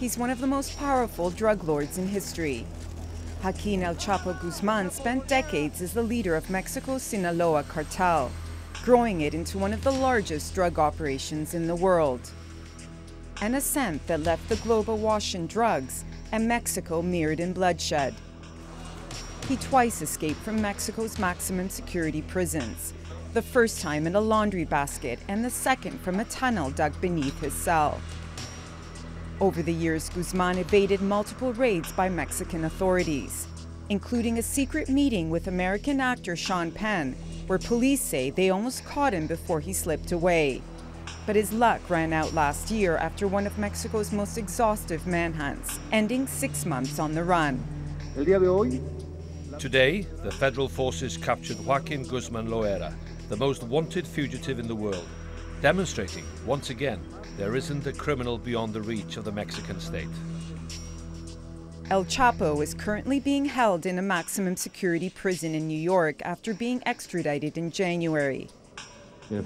He's one of the most powerful drug lords in history. Joaquin El Chapo Guzman spent decades as the leader of Mexico's Sinaloa Cartel, growing it into one of the largest drug operations in the world. An ascent that left the globe awash in drugs and Mexico mirrored in bloodshed. He twice escaped from Mexico's maximum security prisons, the first time in a laundry basket and the second from a tunnel dug beneath his cell. Over the years, Guzman evaded multiple raids by Mexican authorities, including a secret meeting with American actor Sean Penn, where police say they almost caught him before he slipped away. But his luck ran out last year after one of Mexico's most exhaustive manhunts, ending 6 months on the run. Today, the federal forces captured Joaquin Guzman Loera, the most wanted fugitive in the world, demonstrating, once again, there isn't a criminal beyond the reach of the Mexican state. El Chapo is currently being held in a maximum security prison in New York after being extradited in January. The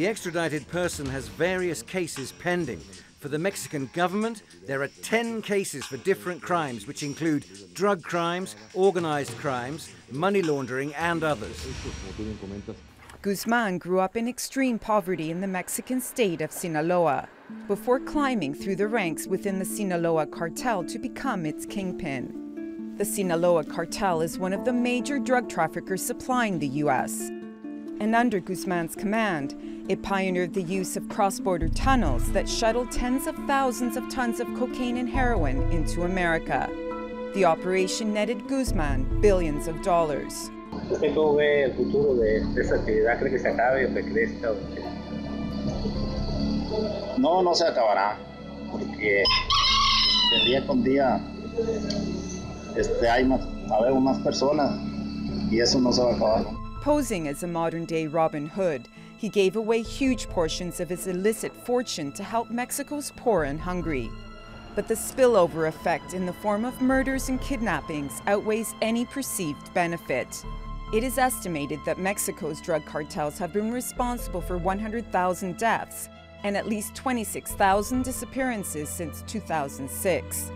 extradited person has various cases pending. For the Mexican government, there are 10 cases for different crimes, which include drug crimes, organized crimes, money laundering, and others. Guzman grew up in extreme poverty in the Mexican state of Sinaloa, before climbing through the ranks within the Sinaloa Cartel to become its kingpin. The Sinaloa Cartel is one of the major drug traffickers supplying the U.S. And under Guzman's command, it pioneered the use of cross-border tunnels that shuttled tens of thousands of tons of cocaine and heroin into America. The operation netted Guzman billions of dollars. No se acabará, porque día con día haber más personas y eso no se va a acabar. Posing as a modern-day Robin Hood, he gave away huge portions of his illicit fortune to help Mexico's poor and hungry. But the spillover effect in the form of murders and kidnappings outweighs any perceived benefit. It is estimated that Mexico's drug cartels have been responsible for 100,000 deaths and at least 26,000 disappearances since 2006.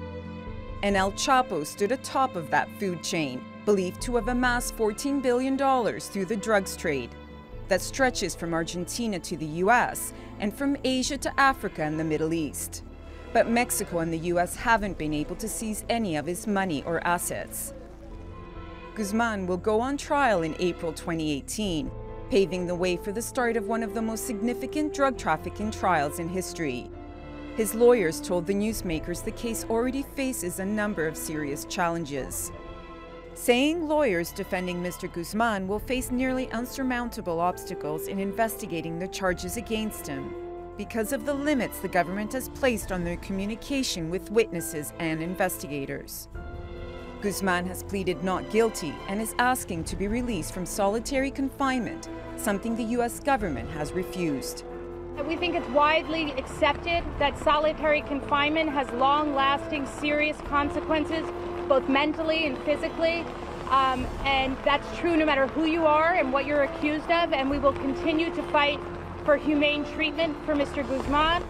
And El Chapo stood atop of that food chain, believed to have amassed $14 billion through the drugs trade that stretches from Argentina to the US and from Asia to Africa and the Middle East. But Mexico and the US haven't been able to seize any of his money or assets. Guzman will go on trial in April 2018, paving the way for the start of one of the most significant drug trafficking trials in history. His lawyers told the newsmakers the case already faces a number of serious challenges, saying lawyers defending Mr. Guzman will face nearly unsurmountable obstacles in investigating the charges against him because of the limits the government has placed on their communication with witnesses and investigators. Guzman has pleaded not guilty and is asking to be released from solitary confinement, something the U.S. government has refused. We think it's widely accepted that solitary confinement has long-lasting serious consequences, both mentally and physically, and that's true no matter who you are and what you're accused of, and we will continue to fight for humane treatment for Mr. Guzman.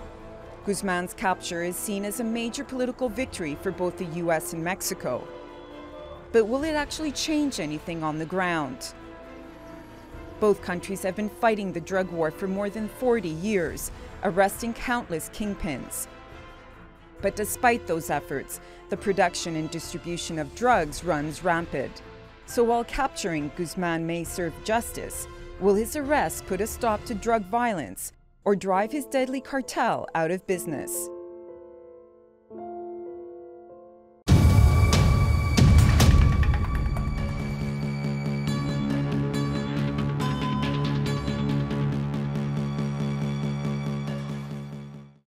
Guzman's capture is seen as a major political victory for both the U.S. and Mexico. But will it actually change anything on the ground? Both countries have been fighting the drug war for more than 40 years, arresting countless kingpins. But despite those efforts, the production and distribution of drugs runs rampant. So while capturing Guzman may serve justice, will his arrest put a stop to drug violence or drive his deadly cartel out of business?